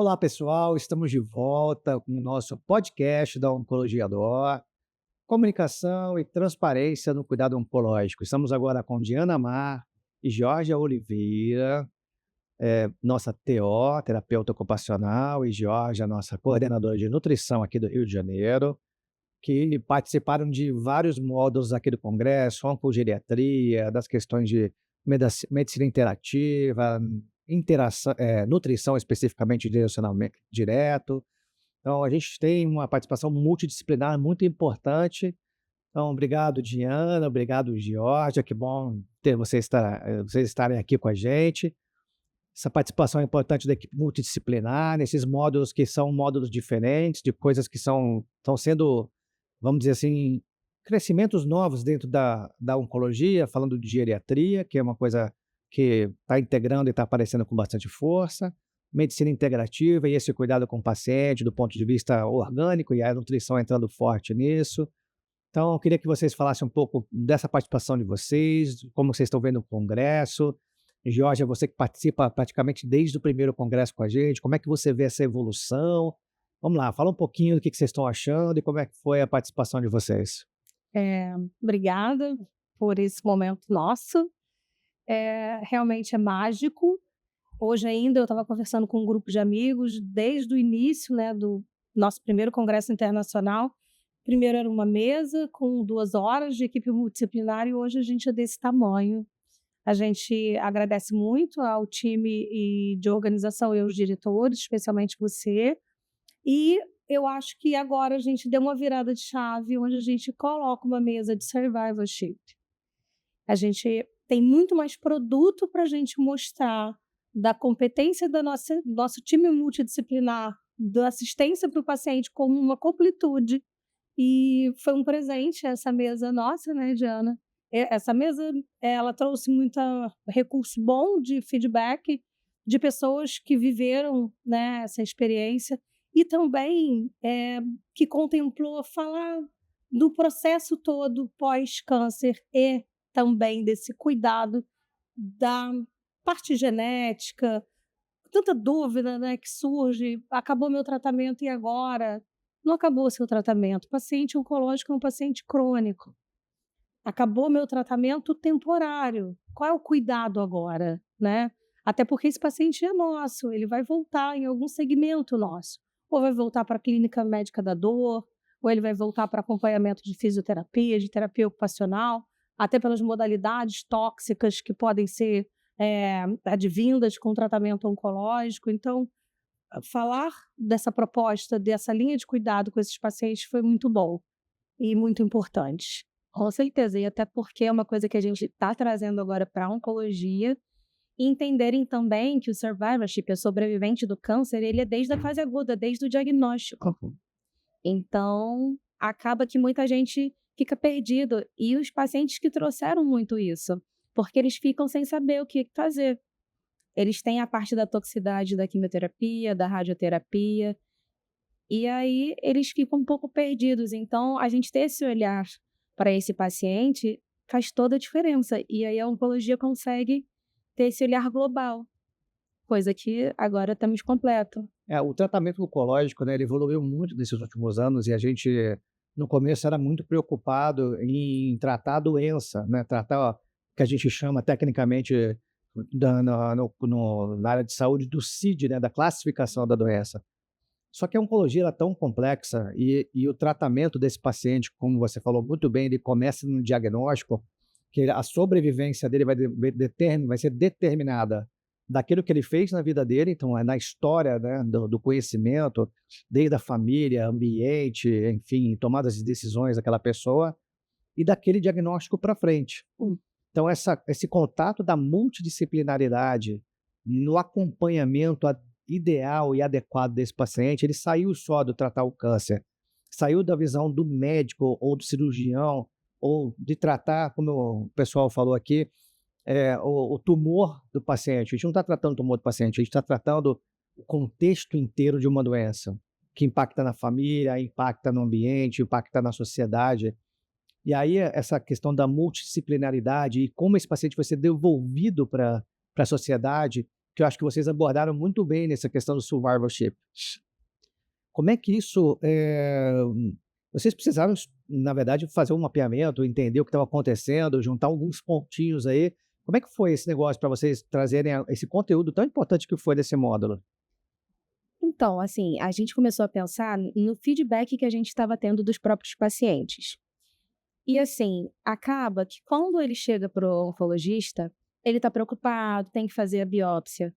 Olá, pessoal, estamos de volta com o nosso podcast da Oncologia Dó, comunicação e transparência no cuidado oncológico. Estamos agora com Diana Mar e Georgia Oliveira, nossa TO, terapeuta ocupacional, e Georgia, nossa coordenadora de nutrição aqui do Rio de Janeiro, que participaram de vários módulos aqui do Congresso, oncogeriatria, das questões de medicina interativa, interação, nutrição especificamente direcionamento direto. Então, a gente tem uma participação multidisciplinar muito importante. Então, obrigado, Diana, obrigado, Georgia, que bom ter vocês estarem aqui com a gente. Essa participação é importante da equipe multidisciplinar, nesses módulos que são módulos diferentes, de coisas que estão sendo, vamos dizer assim, crescimentos novos dentro da oncologia, falando de geriatria, que é uma coisa que está integrando e está aparecendo com bastante força, medicina integrativa e esse cuidado com o paciente do ponto de vista orgânico e a nutrição entrando forte nisso. Então, eu queria que vocês falassem um pouco dessa participação de vocês, como vocês estão vendo o congresso. Georgia, você que participa praticamente desde o primeiro congresso com a gente, como é que você vê essa evolução? Vamos lá, fala um pouquinho do que vocês estão achando e como é que foi a participação de vocês. Obrigada por esse momento nosso. Realmente é mágico. Hoje ainda eu estava conversando com um grupo de amigos desde o início, né, do nosso primeiro congresso internacional. Primeiro era uma mesa com 2 horas de equipe multidisciplinar e hoje a gente é desse tamanho. A gente agradece muito ao time de organização e aos diretores, especialmente você. E eu acho que agora a gente deu uma virada de chave, onde a gente coloca uma mesa de survivorship. A gente tem muito mais produto para a gente mostrar da competência da nosso time multidisciplinar, da assistência para o paciente como uma completude. E foi um presente essa mesa nossa, né, Diana? Essa mesa, ela trouxe muito recurso bom de feedback de pessoas que viveram, né, essa experiência e também que contemplou falar do processo todo pós-câncer e também desse cuidado da parte genética, tanta dúvida, né, que surge, acabou meu tratamento e agora? Não acabou seu tratamento, o paciente oncológico é um paciente crônico. Acabou meu tratamento temporário, qual é o cuidado agora, né? Até porque esse paciente é nosso, ele vai voltar em algum segmento nosso, ou vai voltar para a clínica médica da dor, ou ele vai voltar para acompanhamento de fisioterapia, de terapia ocupacional, até pelas modalidades tóxicas que podem ser advindas com tratamento oncológico. Então, falar dessa proposta, dessa linha de cuidado com esses pacientes foi muito bom e muito importante. Com certeza, e até porque é uma coisa que a gente está trazendo agora para a oncologia, e entenderem também que o survivorship, a sobrevivente do câncer, ele é desde a fase aguda, desde o diagnóstico. Então, acaba que muita gente fica perdido, e os pacientes que trouxeram muito isso, porque eles ficam sem saber o que fazer. Eles têm a parte da toxicidade da quimioterapia, da radioterapia, e aí eles ficam um pouco perdidos. Então, a gente ter esse olhar para esse paciente faz toda a diferença. E aí a oncologia consegue ter esse olhar global, coisa que agora estamos completo. O tratamento oncológico, né, ele evoluiu muito nesses últimos anos e a gente, no começo, era muito preocupado em tratar a doença, né, tratar o que a gente chama tecnicamente na área de saúde do CID, né, da classificação da doença. Só que a oncologia ela é tão complexa e o tratamento desse paciente, como você falou muito bem, ele começa no diagnóstico, que a sobrevivência dele vai ser determinada daquilo que ele fez na vida dele, então é na história, né, do conhecimento, desde a família, ambiente, enfim, tomadas de decisões daquela pessoa, e daquele diagnóstico para frente. Então esse contato da multidisciplinaridade no acompanhamento ideal e adequado desse paciente, ele saiu só do tratar o câncer, saiu da visão do médico ou do cirurgião, ou de tratar, como o pessoal falou aqui, o tumor do paciente. A gente não está tratando o tumor do paciente, a gente está tratando o contexto inteiro de uma doença, que impacta na família, impacta no ambiente, impacta na sociedade. E aí essa questão da multidisciplinaridade e como esse paciente vai ser devolvido para a sociedade que eu acho que vocês abordaram muito bem nessa questão do survivorship. Como é que isso, vocês precisaram, na verdade, fazer um mapeamento, entender o que estava acontecendo, juntar alguns pontinhos aí. Como é que foi esse negócio para vocês trazerem esse conteúdo tão importante que foi desse módulo? Então, assim, a gente começou a pensar no feedback que a gente estava tendo dos próprios pacientes. E, assim, acaba que quando ele chega para o oncologista, ele está preocupado, tem que fazer a biópsia.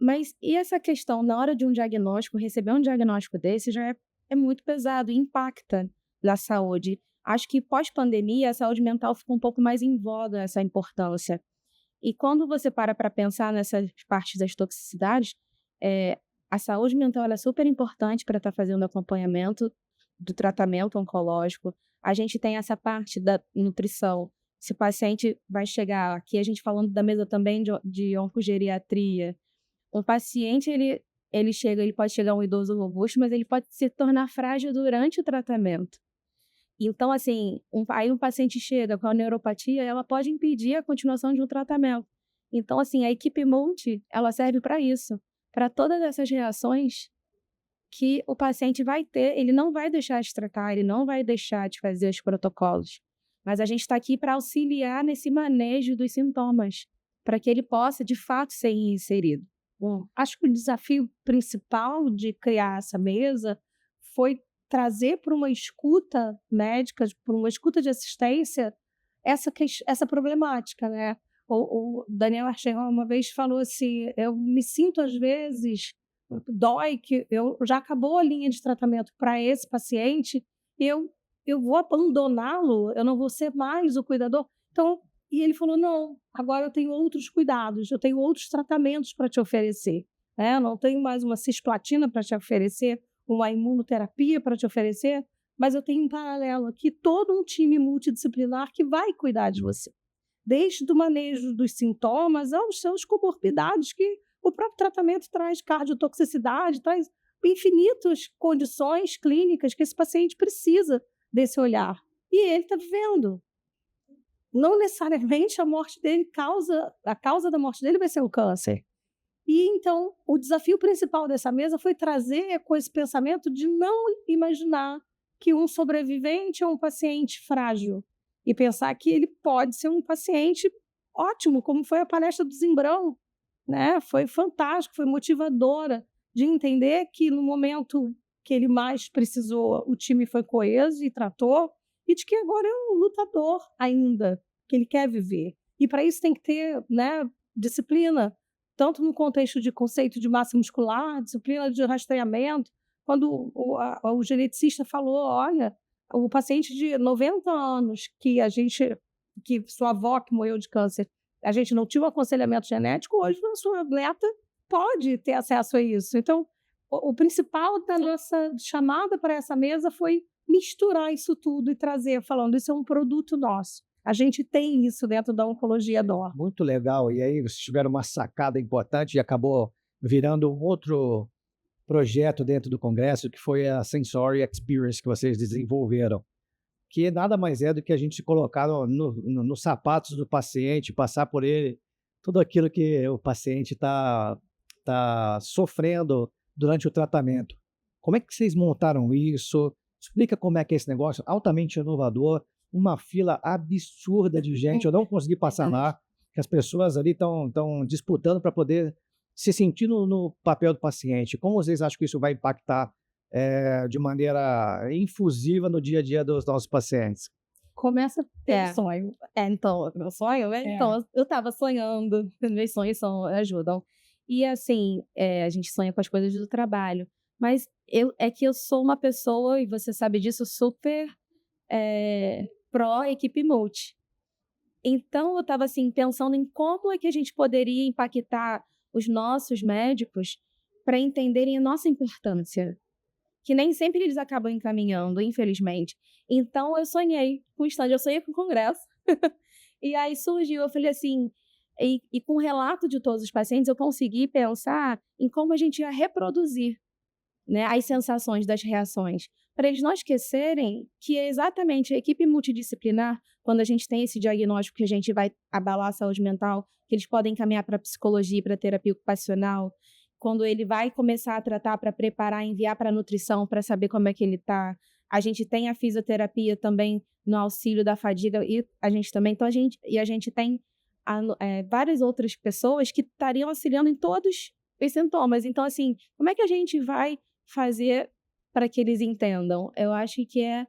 Mas e essa questão, na hora de um diagnóstico, receber um diagnóstico desse já é muito pesado e impacta na saúde. Acho que pós-pandemia, a saúde mental ficou um pouco mais em voga, essa importância. E quando você para pensar nessas partes das toxicidades, a saúde mental ela é super importante para estar fazendo acompanhamento do tratamento oncológico. A gente tem essa parte da nutrição. Se o paciente vai chegar, aqui a gente falando da mesa também de oncogeriatria, um paciente, ele chega, ele pode chegar um idoso robusto, mas ele pode se tornar frágil durante o tratamento. Então, assim, aí um paciente chega com a neuropatia, ela pode impedir a continuação de um tratamento. Então, assim, a equipe multi, ela serve para isso, para todas essas reações que o paciente vai ter, ele não vai deixar de tratar, ele não vai deixar de fazer os protocolos. Mas a gente está aqui para auxiliar nesse manejo dos sintomas, para que ele possa, de fato, ser inserido. Bom, acho que o desafio principal de criar essa mesa foi trazer para uma escuta médica, para uma escuta de assistência, essa problemática, né? O Daniel Archeron uma vez falou assim, eu me sinto às vezes, dói que já acabou a linha de tratamento para esse paciente, eu vou abandoná-lo, eu não vou ser mais o cuidador. Então, e ele falou, não, agora eu tenho outros cuidados, eu tenho outros tratamentos para te oferecer. Eu não tenho mais uma cisplatina para te oferecer, uma imunoterapia para te oferecer, mas eu tenho em paralelo aqui todo um time multidisciplinar que vai cuidar de você. Desde o manejo dos sintomas aos seus comorbidades, que o próprio tratamento traz cardiotoxicidade, traz infinitas condições clínicas que esse paciente precisa desse olhar. E ele está vivendo. Não necessariamente a causa da morte dele vai ser o câncer. E então, o desafio principal dessa mesa foi trazer com esse pensamento de não imaginar que um sobrevivente é um paciente frágil e pensar que ele pode ser um paciente ótimo, como foi a palestra do Zimbrão, né? Foi fantástico, foi motivadora de entender que no momento que ele mais precisou, o time foi coeso e tratou, e de que agora é um lutador ainda, que ele quer viver. E para isso tem que ter, né, disciplina, tanto no contexto de conceito de massa muscular, disciplina de rastreamento. Quando o geneticista falou, olha, o paciente de 90 anos que sua avó que morreu de câncer, a gente não tinha um aconselhamento genético, hoje a sua neta pode ter acesso a isso. Então, o principal da nossa chamada para essa mesa foi misturar isso tudo e trazer, falando, isso é um produto nosso. A gente tem isso dentro da oncologia DOR. Muito legal. E aí vocês tiveram uma sacada importante e acabou virando um outro projeto dentro do Congresso, que foi a Sensory Experience que vocês desenvolveram, que nada mais é do que a gente colocar nos sapatos do paciente, passar por ele tudo aquilo que o paciente está sofrendo durante o tratamento. Como é que vocês montaram isso? Explica como é que é esse negócio, altamente inovador, uma fila absurda de gente, eu não consegui passar lá, que as pessoas ali estão disputando para poder se sentir no papel do paciente. Como vocês acham que isso vai impactar de maneira infusiva no dia a dia dos nossos pacientes? Começa pelo sonho. Então, meu sonho, né? Então, eu estava sonhando, meus sonhos ajudam. E assim, a gente sonha com as coisas do trabalho. Mas eu sou uma pessoa, e você sabe disso, super pró-equipe multi. Então, eu estava assim, pensando em como é que a gente poderia impactar os nossos médicos para entenderem a nossa importância, que nem sempre eles acabam encaminhando, infelizmente. Então, eu sonhei com o stand, eu sonhei com o congresso. E aí surgiu, eu falei assim, e com o relato de todos os pacientes, eu consegui pensar em como a gente ia reproduzir, né, as sensações das reações. para eles não esquecerem que é exatamente a equipe multidisciplinar, quando a gente tem esse diagnóstico que a gente vai abalar a saúde mental, que eles podem encaminhar para psicologia, para terapia ocupacional, quando ele vai começar a tratar para preparar, enviar para nutrição, para saber como é que ele está. A gente tem a fisioterapia também no auxílio da fadiga, e a gente também, então a gente tem várias outras pessoas que estariam auxiliando em todos os sintomas. Então, assim, como é que a gente vai fazer para que eles entendam? Eu acho que é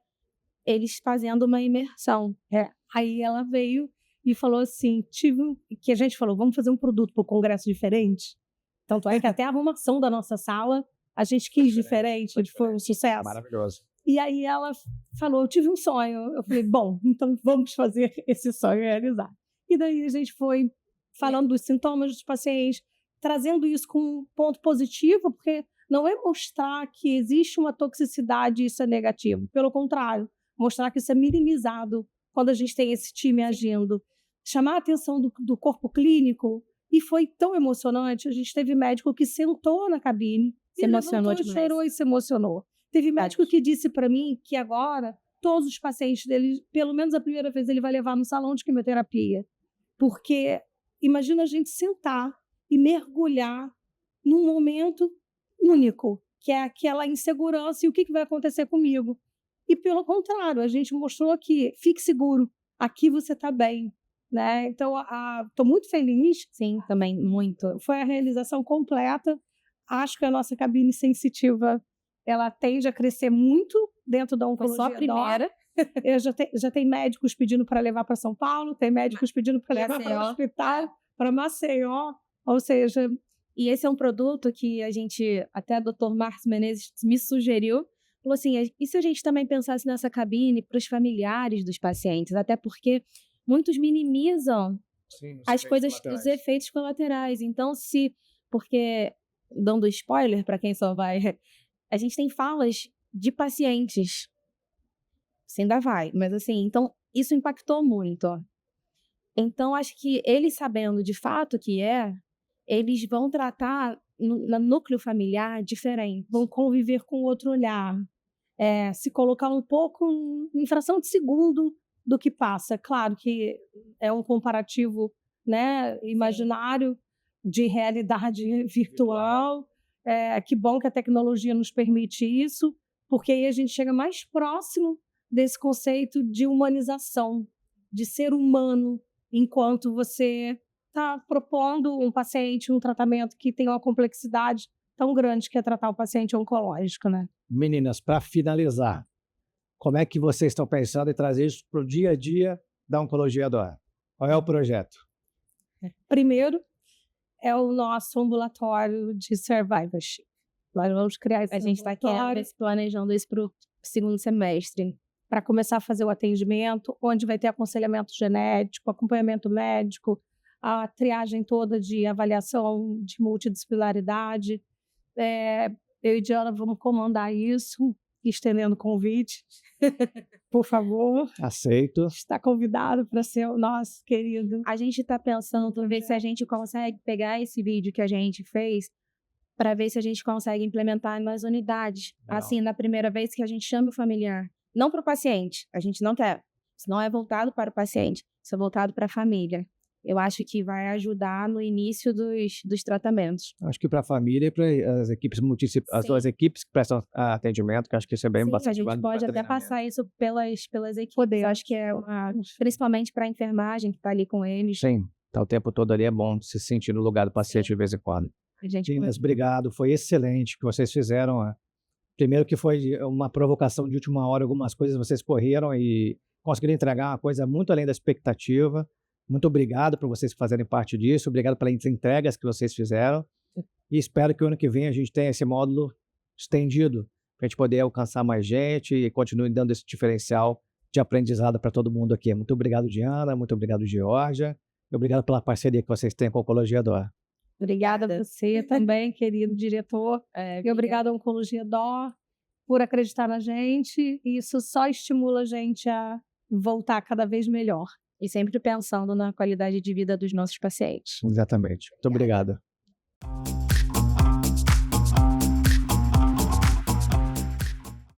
eles fazendo uma imersão. Aí ela veio e falou assim, que a gente falou, vamos fazer um produto para o congresso diferente? Tanto é que até a arrumação da nossa sala, a gente quis diferente, foi um sucesso. Maravilhoso. E aí ela falou, eu tive um sonho. Eu falei, bom, então vamos fazer esse sonho realizar. E daí a gente foi falando dos sintomas dos pacientes, trazendo isso com um ponto positivo, porque não é mostrar que existe uma toxicidade e isso é negativo. Pelo contrário, mostrar que isso é minimizado quando a gente tem esse time agindo. Chamar a atenção do corpo clínico. E foi tão emocionante. A gente teve médico que sentou na cabine, se emocionou demais. Chorou e se emocionou. Teve médico que disse para mim que agora todos os pacientes dele, pelo menos a primeira vez, ele vai levar no salão de quimioterapia. Porque imagina a gente sentar e mergulhar num momento único, que é aquela insegurança e o que vai acontecer comigo. E pelo contrário, a gente mostrou que fique seguro, aqui você está bem. Né? Então, estou muito feliz. Sim, também, muito. Foi a realização completa. Acho que a nossa cabine sensitiva, ela tende a crescer muito dentro da oncologia. Foi só a primeira. Eu já tem médicos pedindo para levar para São Paulo, tem médicos pedindo para levar para o hospital, para Maceió, ou seja... E esse é um produto que a gente, até o Dr. Márcio Menezes me sugeriu, falou assim, e se a gente também pensasse nessa cabine para os familiares dos pacientes? Até porque muitos minimizam as coisas, os efeitos colaterais. Então, porque, dando spoiler para quem só vai, a gente tem falas de pacientes, você ainda vai, mas assim, então, isso impactou muito. Então, acho que eles sabendo de fato que eles vão tratar no núcleo familiar diferente, vão conviver com outro olhar, se colocar um pouco em fração de segundo do que passa. Claro que é um comparativo, né, imaginário de realidade virtual. Que bom que a tecnologia nos permite isso, porque aí a gente chega mais próximo desse conceito de humanização, de ser humano, enquanto você está propondo um paciente um tratamento que tem uma complexidade tão grande que é tratar o paciente oncológico, né? Meninas, para finalizar, como é que vocês estão pensando em trazer isso para o dia a dia da Oncologia DOR? Qual é o projeto? Primeiro, é o nosso ambulatório de survivorship. Nós vamos criar esse A gente está planejando isso para o segundo semestre. Para começar a fazer o atendimento, onde vai ter aconselhamento genético, acompanhamento médico, a triagem toda de avaliação de multidisciplinaridade. Eu e Diana vamos comandar isso, estendendo o convite. Por favor. Aceito. Está convidado para ser o nosso querido. A gente está pensando para ver se a gente consegue pegar esse vídeo que a gente fez para ver se a gente consegue implementar nas unidades. Legal. Assim, na primeira vez que a gente chama o familiar. Não para o paciente, a gente não quer. Isso não é voltado para o paciente, isso é voltado para a família. Eu acho que vai ajudar no início dos tratamentos. Acho que para a família e para as equipes as duas equipes que prestam atendimento, que acho que isso é bem bastante. A gente pode até passar isso pelas equipes. Eu acho que principalmente para a enfermagem que está ali com eles. Sim, tá o tempo todo ali, é bom se sentir no lugar do paciente de vez em quando. Meninas, obrigado, foi excelente o que vocês fizeram. Primeiro que foi uma provocação de última hora, algumas coisas vocês correram e conseguiram entregar uma coisa muito além da expectativa. Muito obrigado por vocês fazerem parte disso, obrigado pelas entregas que vocês fizeram e espero que o ano que vem a gente tenha esse módulo estendido para a gente poder alcançar mais gente e continue dando esse diferencial de aprendizado para todo mundo aqui. Muito obrigado, Diana, muito obrigado, Georgia, e obrigado pela parceria que vocês têm com a Oncologia DOR. Obrigada a você também, querido diretor, e obrigada à Oncologia DOR por acreditar na gente. Isso só estimula a gente a voltar cada vez melhor. E sempre pensando na qualidade de vida dos nossos pacientes. Exatamente. Muito obrigado.